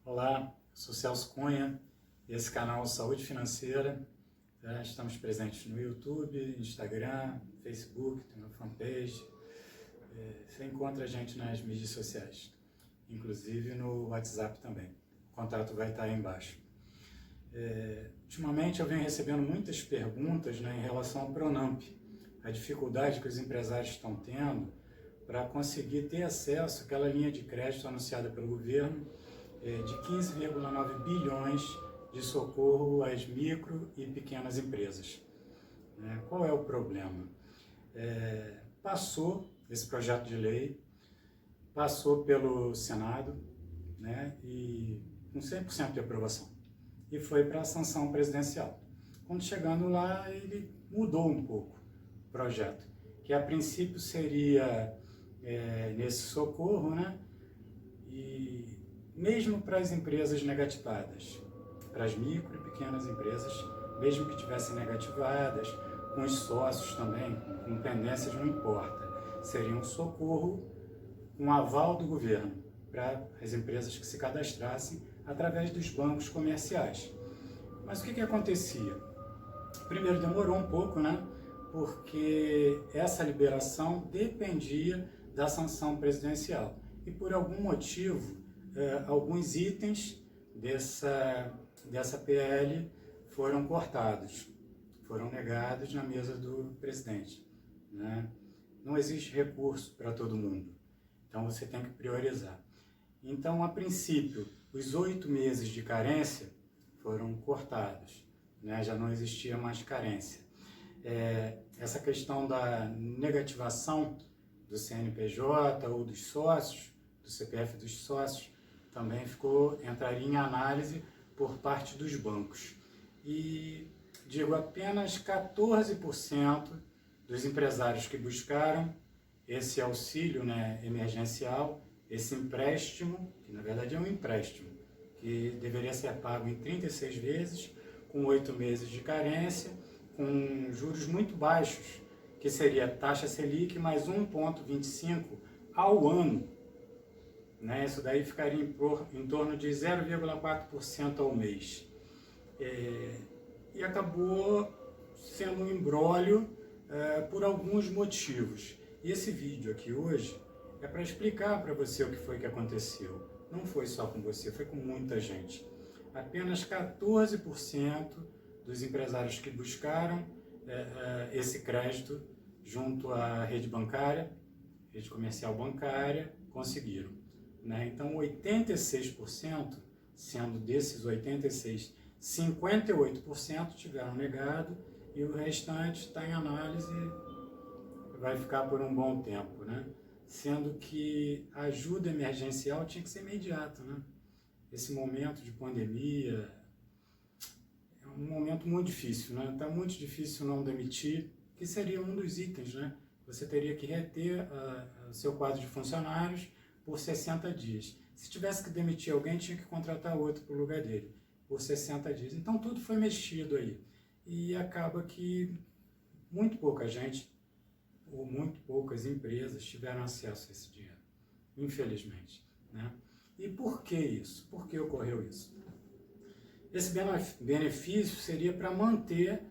Olá, sou Celso Cunha, esse canal Saúde Financeira. Estamos presentes no YouTube, Instagram, Facebook, tem uma fanpage. Você encontra a gente nas mídias sociais, inclusive no WhatsApp também. O contato vai estar aí embaixo. Ultimamente eu venho recebendo muitas perguntas, em relação ao Pronamp, a dificuldade que os empresários estão tendo para conseguir ter acesso àquela linha de crédito anunciada pelo governo de 15,9 bilhões de socorro às micro e pequenas empresas. Qual é o problema? Passou esse projeto de lei, passou pelo Senado, e com 100% de aprovação, e foi para a sanção presidencial. Quando chegando lá, ele mudou um pouco o projeto, que a princípio seria nesse socorro, e mesmo para as empresas negativadas, para as micro e pequenas empresas, mesmo que tivessem negativadas, com os sócios também, com pendências, não importa, seria um socorro com aval do governo para as empresas que se cadastrassem através dos bancos comerciais. Mas o que acontecia? Primeiro demorou um pouco, porque essa liberação dependia da sanção presidencial. E por algum motivo, alguns itens dessa PL foram cortados, foram negados na mesa do presidente. Não existe recurso para todo mundo, então você tem que priorizar. Então, a princípio, os 8 meses de carência foram cortados, já não existia mais carência. Essa questão da negativação do CNPJ ou dos sócios, do CPF dos sócios, também entraria em análise por parte dos bancos. E, apenas 14% dos empresários que buscaram esse auxílio emergencial, esse empréstimo, que na verdade é um empréstimo, que deveria ser pago em 36 vezes, com 8 meses de carência, com juros muito baixos, que seria taxa Selic mais 1,25 ao ano. Isso daí ficaria em torno de 0,4% ao mês. E acabou sendo um imbróglio por alguns motivos. E esse vídeo aqui hoje é para explicar para você o que foi que aconteceu. Não foi só com você, foi com muita gente. Apenas 14% dos empresários que buscaram esse crédito junto à rede bancária, rede comercial bancária, conseguiram. Então, 86%, sendo desses 86%, 58% tiveram negado e o restante está em análise, vai ficar por um bom tempo, Sendo que a ajuda emergencial tinha que ser imediata, Esse momento de pandemia é um momento muito difícil, Está muito difícil não demitir, que seria um dos itens, Você teria que reter o seu quadro de funcionários por 60 dias. Se tivesse que demitir alguém, tinha que contratar outro para o lugar dele, por 60 dias. Então, tudo foi mexido aí. E acaba que muito pouca gente, ou muito poucas empresas, tiveram acesso a esse dinheiro, infelizmente. E por que isso? Por que ocorreu isso? Esse benefício seria para manter,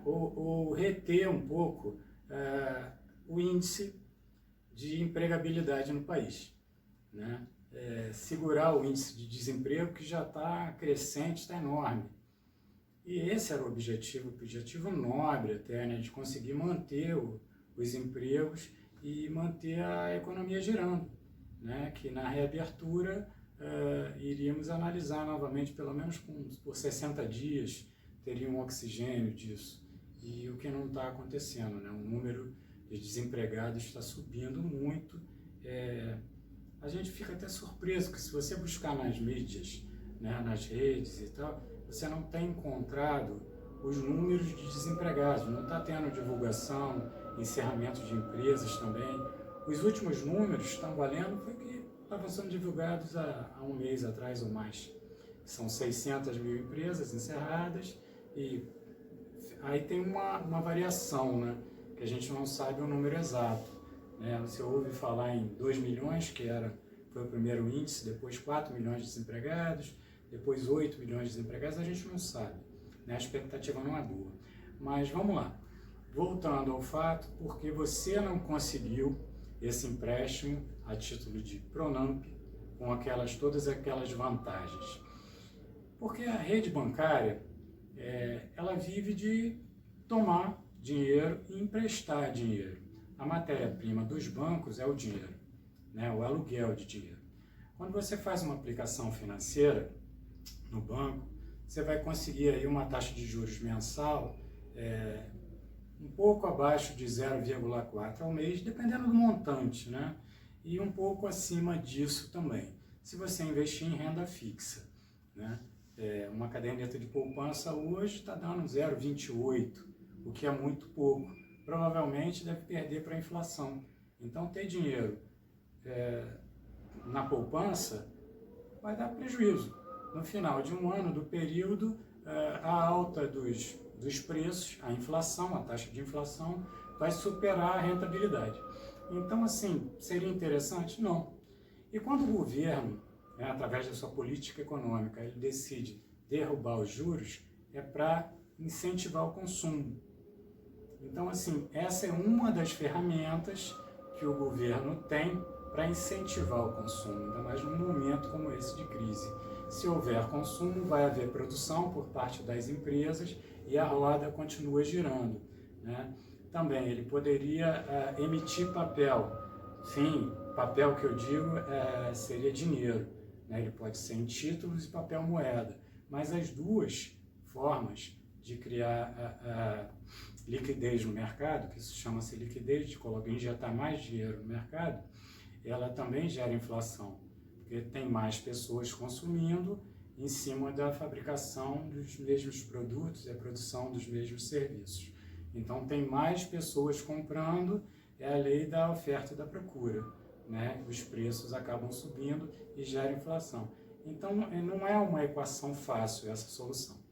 ou reter um pouco o índice de empregabilidade no país. Segurar o índice de desemprego, que já está crescente, está enorme. E esse era o objetivo nobre até, de conseguir manter os empregos e manter a economia girando, que na reabertura iríamos analisar novamente, pelo menos por 60 dias, teria um oxigênio disso. E o que não está acontecendo, o número de desempregados está subindo muito. A gente fica até surpreso que, se você buscar nas mídias, nas redes e tal, você não tem encontrado os números de desempregados, não está tendo divulgação, encerramento de empresas também. Os últimos números estão valendo, foi que estavam sendo divulgados há um mês atrás ou mais. São 600 mil empresas encerradas, e aí tem uma variação, que a gente não sabe o número exato. Você ouve falar em 2 milhões, que foi o primeiro índice, depois 4 milhões de desempregados, depois 8 milhões de desempregados, a gente não sabe, né? A expectativa não é boa. Mas vamos lá, voltando ao fato, porque você não conseguiu esse empréstimo a título de Pronamp, com todas aquelas vantagens. Porque a rede bancária, ela vive de tomar dinheiro e emprestar dinheiro. A matéria-prima dos bancos é o dinheiro, né? O aluguel de dinheiro. Quando você faz uma aplicação financeira no banco, você vai conseguir aí uma taxa de juros mensal um pouco abaixo de 0,4 ao mês, dependendo do montante, né? E um pouco acima disso também, se você investir em renda fixa, né? Uma caderneta de poupança hoje está dando 0,28, o que é muito pouco. Provavelmente deve perder para a inflação. Então, ter dinheiro na poupança vai dar prejuízo. No final de um ano, do período, a alta dos preços, a inflação, a taxa de inflação, vai superar a rentabilidade. Então, assim, seria interessante? Não. E quando o governo, através da sua política econômica, ele decide derrubar os juros, é para incentivar o consumo. Então, assim, essa é uma das ferramentas que o governo tem para incentivar o consumo, ainda mais num momento como esse de crise. Se houver consumo, vai haver produção por parte das empresas e a roda continua girando, né? Também ele poderia emitir papel. Sim, papel que eu digo seria dinheiro, né? Ele pode ser em títulos e papel moeda, mas as duas formas de criar liquidez no mercado, que isso chama-se liquidez, de injetar mais dinheiro no mercado, ela também gera inflação, porque tem mais pessoas consumindo em cima da fabricação dos mesmos produtos e a produção dos mesmos serviços. Então, tem mais pessoas comprando, é a lei da oferta e da procura, né? Os preços acabam subindo e gera inflação. Então, não é uma equação fácil essa solução.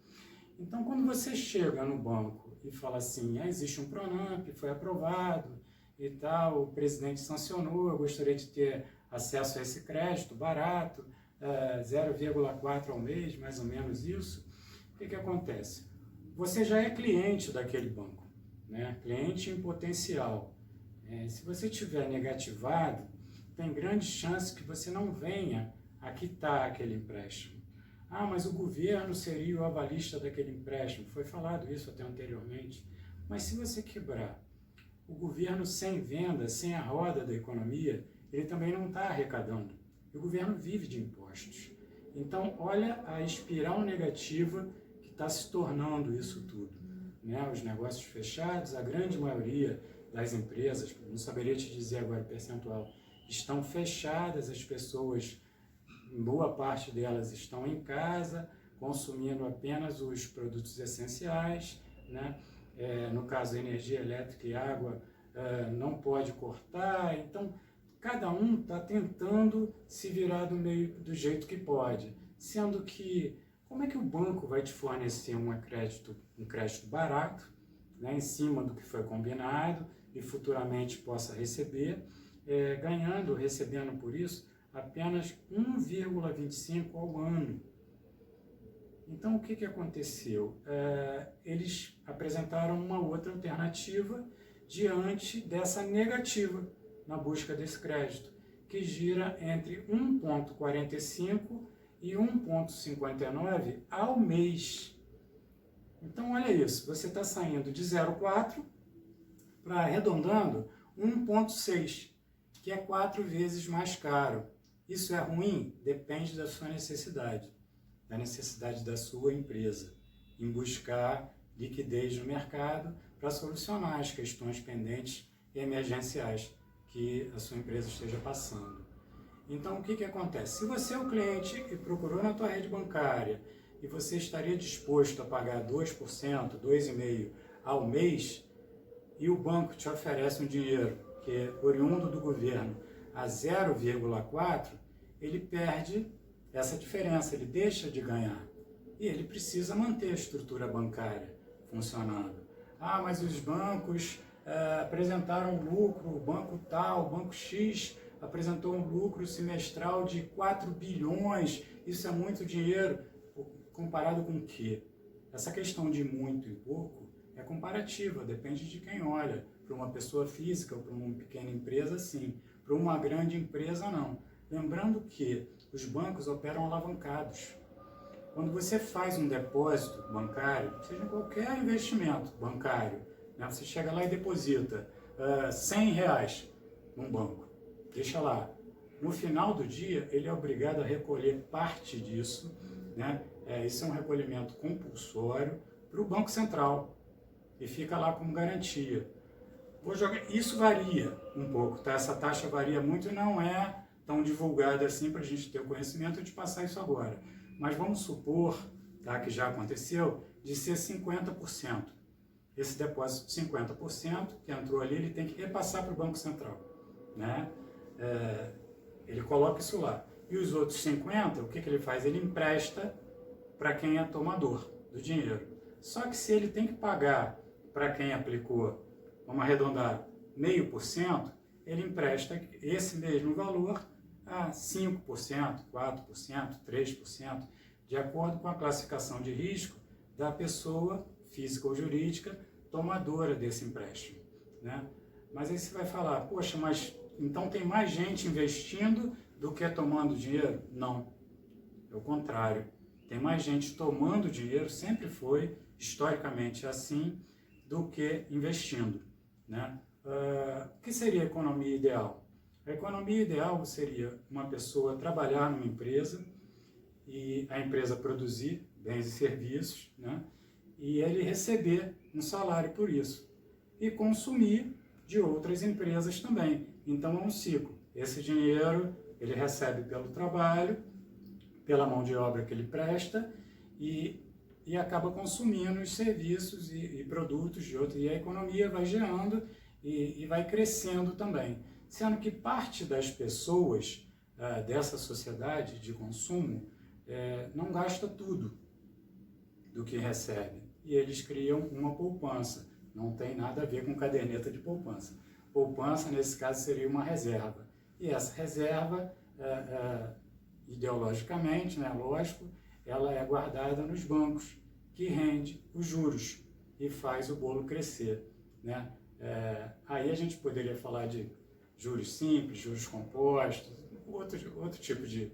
Então, quando você chega no banco e fala assim, existe um Pronamp, foi aprovado e tal, o presidente sancionou, eu gostaria de ter acesso a esse crédito barato, 0,4 ao mês, mais ou menos isso, o que acontece? Você já é cliente daquele banco, né? Cliente em potencial. Se você tiver negativado, tem grande chance que você não venha a quitar aquele empréstimo. Ah, mas o governo seria o avalista daquele empréstimo. Foi falado isso até anteriormente. Mas se você quebrar, o governo sem venda, sem a roda da economia, ele também não está arrecadando. E o governo vive de impostos. Então, olha a espiral negativa que está se tornando isso tudo, né? Os negócios fechados, a grande maioria das empresas, não saberia te dizer agora o percentual, estão fechadas, as pessoas, boa parte delas estão em casa, consumindo apenas os produtos essenciais, né? No caso, energia elétrica e água não pode cortar, então cada um está tentando se virar do jeito que pode, sendo que como é que o banco vai te fornecer um crédito barato, né, em cima do que foi combinado e futuramente possa receber, recebendo por isso apenas 1,25 ao ano. Então, o que aconteceu? Eles apresentaram uma outra alternativa diante dessa negativa na busca desse crédito, que gira entre 1,45 e 1,59 ao mês. Então, olha isso, você está saindo de 0,4 para, arredondando, 1,6, que é 4 vezes mais caro. Isso é ruim? Depende da sua necessidade, da necessidade da sua empresa, em buscar liquidez no mercado para solucionar as questões pendentes e emergenciais que a sua empresa esteja passando. Então, o que acontece? Se você é um cliente e procurou na tua rede bancária e você estaria disposto a pagar 2%, 2,5% ao mês, e o banco te oferece um dinheiro que é oriundo do governo a 0,4%, ele perde essa diferença, ele deixa de ganhar. E ele precisa manter a estrutura bancária funcionando. Ah, mas os bancos apresentaram lucro, o banco tal, o banco X apresentou um lucro semestral de 4 bilhões, isso é muito dinheiro. Comparado com o quê? Essa questão de muito e pouco é comparativa, depende de quem olha. Para uma pessoa física ou para uma pequena empresa, sim. Para uma grande empresa, não. Lembrando que os bancos operam alavancados. Quando você faz um depósito bancário, seja qualquer investimento bancário, né, você chega lá e deposita R$100 num banco, deixa lá. No final do dia, ele é obrigado a recolher parte disso, né? Isso é um recolhimento compulsório para o Banco Central e fica lá como garantia. Isso varia um pouco, tá? Essa taxa varia muito e não é tão divulgada assim para a gente ter o conhecimento de passar isso agora. Mas vamos supor, tá, que já aconteceu, de ser 50%. Esse depósito de 50% que entrou ali, ele tem que repassar para o Banco Central, né? Ele coloca isso lá. E os outros 50%, o que ele faz? Ele empresta para quem é tomador do dinheiro. Só que se ele tem que pagar para quem aplicou, vamos arredondar, 0,5%, ele empresta esse mesmo valor a 5%, 4%, 3%, de acordo com a classificação de risco da pessoa física ou jurídica tomadora desse empréstimo, né? Mas aí você vai falar, poxa, mas então tem mais gente investindo do que tomando dinheiro? Não, é o contrário. Tem mais gente tomando dinheiro, sempre foi historicamente assim, do que investindo, né? O que seria a economia ideal? A economia ideal seria uma pessoa trabalhar numa empresa e a empresa produzir bens e serviços, né? E ele receber um salário por isso e consumir de outras empresas também. Então é um ciclo. Esse dinheiro ele recebe pelo trabalho, pela mão de obra que ele presta e acaba consumindo os serviços e produtos de outros. E a economia vai gerando e vai crescendo também. Sendo que parte das pessoas dessa sociedade de consumo não gasta tudo do que recebe. E eles criam uma poupança. Não tem nada a ver com caderneta de poupança. Poupança, nesse caso, seria uma reserva. E essa reserva, ideologicamente, né, lógico, ela é guardada nos bancos, que rende os juros e faz o bolo crescer, né? Aí a gente poderia falar de juros simples, juros compostos, outro tipo de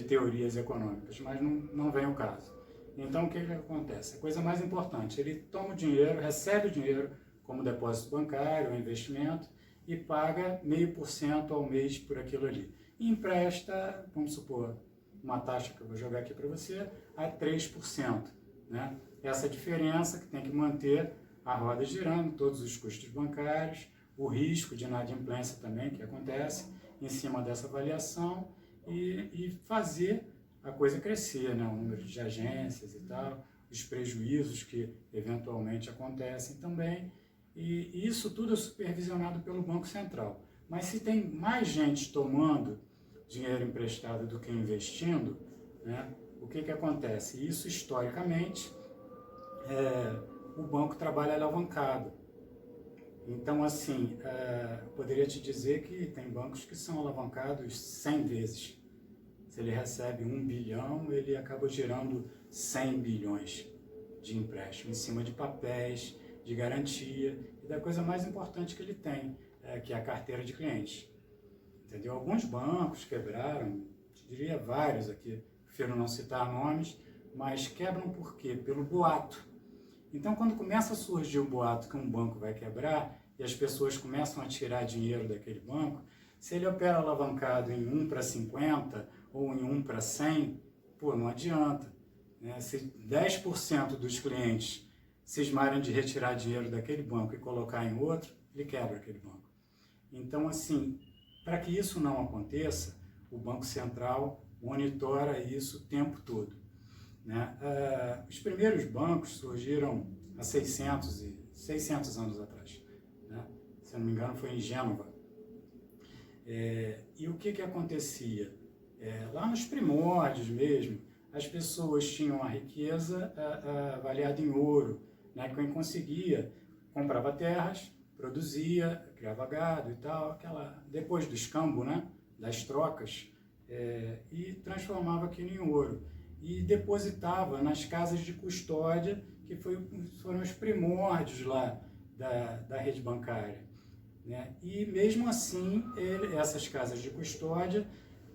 teorias econômicas, mas não vem ao caso. Então, o que acontece? A coisa mais importante, ele toma o dinheiro, recebe o dinheiro como depósito bancário, ou investimento, e paga 0,5% ao mês por aquilo ali. E empresta, vamos supor, uma taxa que eu vou jogar aqui para você, a 3%. Né? Essa diferença que tem que manter a roda girando, todos os custos bancários, o risco de inadimplência também que acontece em cima dessa avaliação e fazer a coisa crescer, né? O número de agências e tal, os prejuízos que eventualmente acontecem também, e isso tudo é supervisionado pelo Banco Central. Mas se tem mais gente tomando dinheiro emprestado do que investindo, né, o que acontece? Isso, historicamente, o banco trabalha alavancado. Então, assim, poderia te dizer que tem bancos que são alavancados 100 vezes. Se ele recebe 1 bilhão, ele acaba girando 100 bilhões de empréstimo em cima de papéis, de garantia e da coisa mais importante que ele tem, que é a carteira de clientes. Entendeu? Alguns bancos quebraram, diria vários aqui, prefiro não citar nomes, mas quebram por quê? Pelo boato. Então, quando começa a surgir o boato que um banco vai quebrar e as pessoas começam a tirar dinheiro daquele banco, se ele opera alavancado em 1:50 ou em 1:100, pô, não adianta. Né? Se 10% dos clientes cismarem de retirar dinheiro daquele banco e colocar em outro, ele quebra aquele banco. Então, assim, para que isso não aconteça, o Banco Central monitora isso o tempo todo. Né? Os primeiros bancos surgiram há 600 anos atrás. Né? Se eu não me engano, foi em Gênova. E o que acontecia? Lá nos primórdios mesmo, as pessoas tinham a riqueza avaliada em ouro. Né? Quem conseguia comprava terras, produzia, criava gado e tal, depois do escambo, né? das trocas e transformava aquilo em ouro. E depositava nas casas de custódia, que foram os primórdios lá da rede bancária, né? E mesmo assim, essas casas de custódia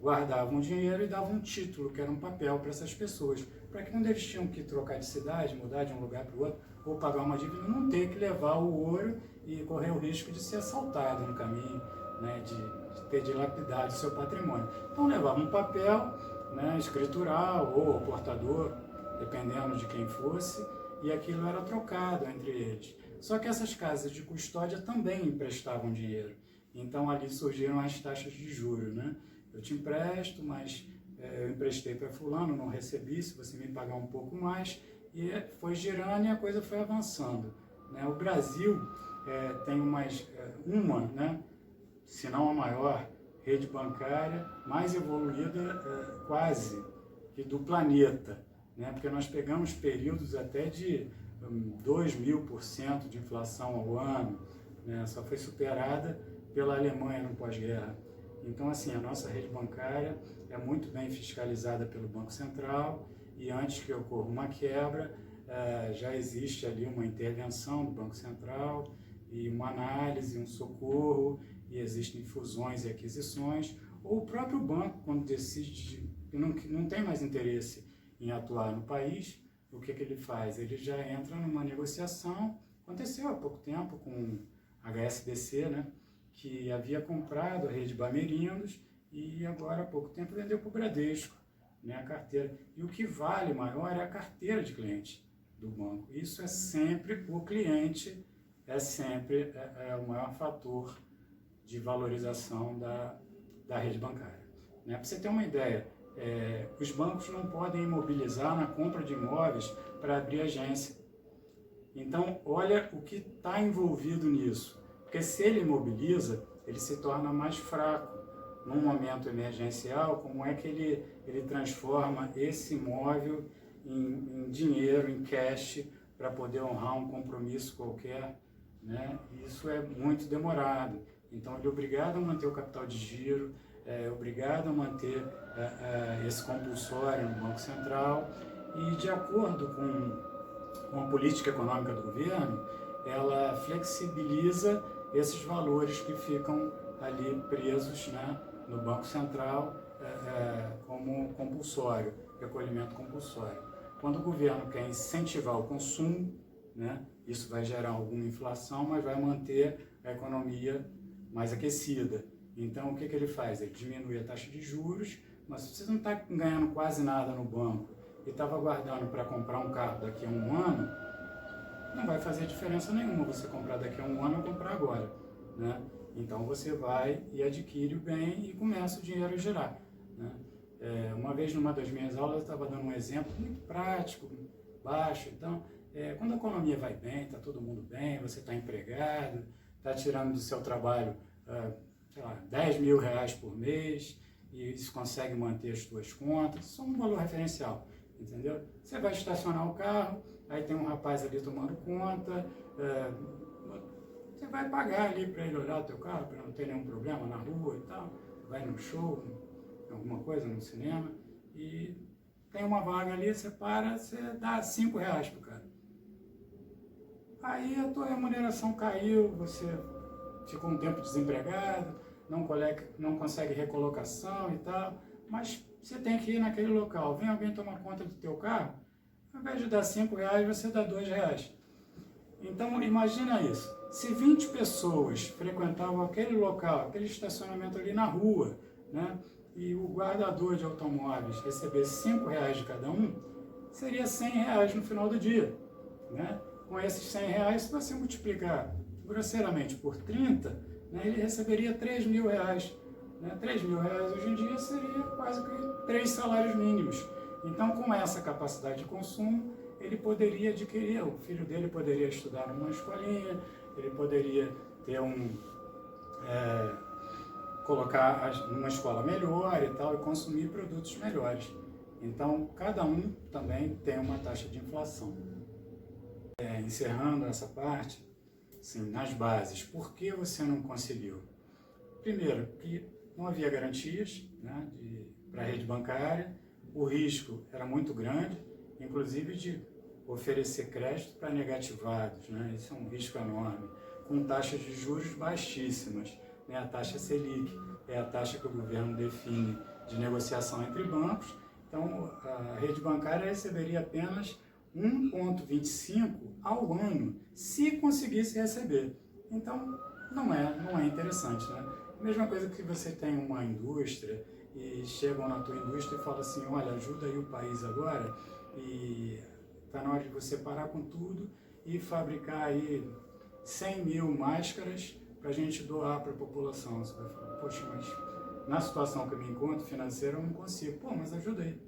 guardavam dinheiro e davam um título, que era um papel para essas pessoas, para que quando eles tinham que trocar de cidade, mudar de um lugar para o outro, ou pagar uma dívida, não ter que levar o ouro e correr o risco de ser assaltado no caminho, né? de ter dilapidado o seu patrimônio. Então levava um papel, né, escritural ou portador, dependendo de quem fosse, e aquilo era trocado entre eles. Só que essas casas de custódia também emprestavam dinheiro. Então ali surgiram as taxas de juros, né? Eu te empresto, mas eu emprestei para fulano, não recebi, se você me pagar um pouco mais, e foi girando e a coisa foi avançando, né? O Brasil tem uma, né, se não a maior rede bancária mais evoluída quase que do planeta, né? Porque nós pegamos períodos até de 2.000% de inflação ao ano, né? Só foi superada pela Alemanha no pós-guerra. Então, assim, a nossa rede bancária é muito bem fiscalizada pelo Banco Central e antes que ocorra uma quebra, já existe ali uma intervenção do Banco Central e uma análise, um socorro, e existem fusões e aquisições, ou o próprio banco, quando decide que não tem mais interesse em atuar no país, o que ele faz? Ele já entra numa negociação. Aconteceu há pouco tempo com a HSBC, né, que havia comprado a rede Bamerindos e agora há pouco tempo vendeu para o Bradesco, né, a carteira. E o que vale maior é a carteira de cliente do banco. Isso é sempre o cliente, é sempre o maior fator de valorização da rede bancária, né? Para você ter uma ideia, os bancos não podem imobilizar na compra de imóveis para abrir agência. Então, olha o que está envolvido nisso. Porque se ele imobiliza, ele se torna mais fraco. Num momento emergencial, como é que ele transforma esse imóvel em dinheiro, em cash, para poder honrar um compromisso qualquer, né? Isso é muito demorado. Então, ele é obrigado a manter o capital de giro, é obrigado a manter esse compulsório no Banco Central e, de acordo com a política econômica do governo, ela flexibiliza esses valores que ficam ali presos, né, no Banco Central como compulsório, recolhimento compulsório. Quando o governo quer incentivar o consumo, né, isso vai gerar alguma inflação, mas vai manter a economia mais aquecida. Então, o que ele faz? Ele diminui a taxa de juros, mas se você não está ganhando quase nada no banco e estava guardando para comprar um carro daqui a um ano, não vai fazer diferença nenhuma você comprar daqui a um ano ou comprar agora, né? Então, você vai e adquire o bem e começa o dinheiro a girar, né? Uma vez, numa das minhas aulas, eu estava dando um exemplo muito prático, baixo. Então, quando a economia vai bem, está todo mundo bem, você está empregado, está tirando do seu trabalho, sei lá, 10 mil reais por mês, e isso consegue manter as suas contas, isso é um valor referencial, entendeu? Você vai estacionar o carro, aí tem um rapaz ali tomando conta, você vai pagar ali para ele olhar o teu carro, para não ter nenhum problema na rua e tal, vai no show, alguma coisa, no cinema, e tem uma vaga ali, você para, você dá 5 reais pro cara. Aí a tua remuneração caiu, você ficou um tempo desempregado, não consegue recolocação e tal, mas você tem que ir naquele local. Vem alguém tomar conta do teu carro, ao invés de dar 5 reais, você dá 2 reais. Então, imagina isso. Se 20 pessoas frequentavam aquele local, aquele estacionamento ali na rua, né, e o guardador de automóveis recebesse 5 reais de cada um, seria 100 reais no final do dia, né? Com esses 100 reais, se você multiplicar grosseiramente por 30, né, ele receberia 3 mil reais. Né? 3 mil reais hoje em dia seria quase que 3 salários mínimos. Então, com essa capacidade de consumo, ele poderia adquirir, o filho dele poderia estudar numa escolinha, ele poderia ter colocar numa escola melhor e tal, e consumir produtos melhores. Então, cada um também tem uma taxa de inflação. Encerrando essa parte, assim, nas bases, por que você não conseguiu? Primeiro, que não havia garantias, né, para a rede bancária, o risco era muito grande, inclusive de oferecer crédito para negativados, né, isso é um risco enorme, com taxas de juros baixíssimas, né, a taxa Selic é a taxa que o governo define de negociação entre bancos, então a rede bancária receberia apenas 1,25 ao ano, se conseguisse receber. Então, não é interessante, né? Mesma coisa que você tem uma indústria e chegam na tua indústria e falam assim, olha, ajuda aí o país agora e está na hora de você parar com tudo e fabricar aí 100 mil máscaras para a gente doar para a população. Você vai falar, poxa, mas na situação que eu me encontro financeira eu não consigo. Pô, mas ajuda aí.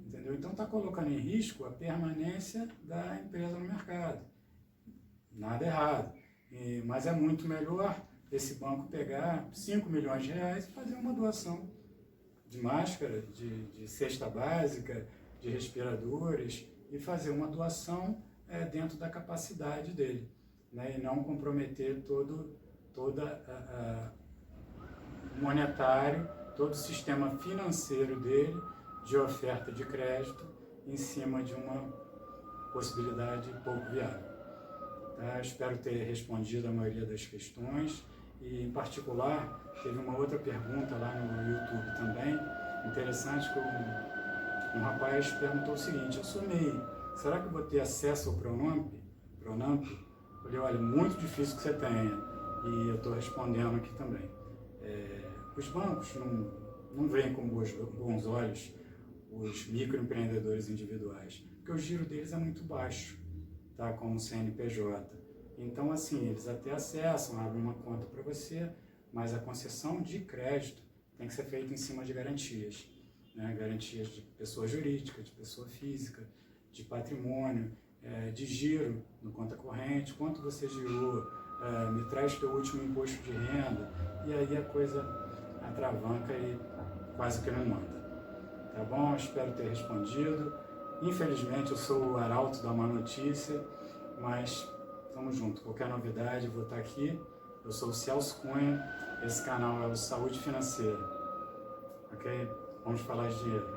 Entendeu? Então está colocando em risco a permanência da empresa no mercado. Nada errado. Mas é muito melhor esse banco pegar 5 milhões de reais e fazer uma doação de máscara, de cesta básica, de respiradores e fazer uma doação dentro da capacidade dele, né? E não comprometer todo o monetário, todo o sistema financeiro dele de oferta de crédito em cima de uma possibilidade pouco viável. Tá? Espero ter respondido a maioria das questões e, em particular, teve uma outra pergunta lá no YouTube também, interessante, que um rapaz perguntou o seguinte, eu sou MEI, será que eu vou ter acesso ao Pronamp? Eu falei, olha, muito difícil que você tenha, e eu estou respondendo aqui também. Os bancos não veem com bons olhos os microempreendedores individuais, porque o giro deles é muito baixo, tá? Como CNPJ. Então, assim, eles até acessam, abrem uma conta para você, mas a concessão de crédito tem que ser feita em cima de garantias, né? Garantias de pessoa jurídica, de pessoa física, de patrimônio, de giro no conta corrente, quanto você girou, me traz teu último imposto de renda, e aí a coisa atravanca e quase que não anda. Tá bom? Espero ter respondido. Infelizmente eu sou o arauto da má notícia, mas estamos juntos. Qualquer novidade, vou estar aqui. Eu sou o Celso Cunha, esse canal é o Saúde Financeira. Ok? Vamos falar de dinheiro.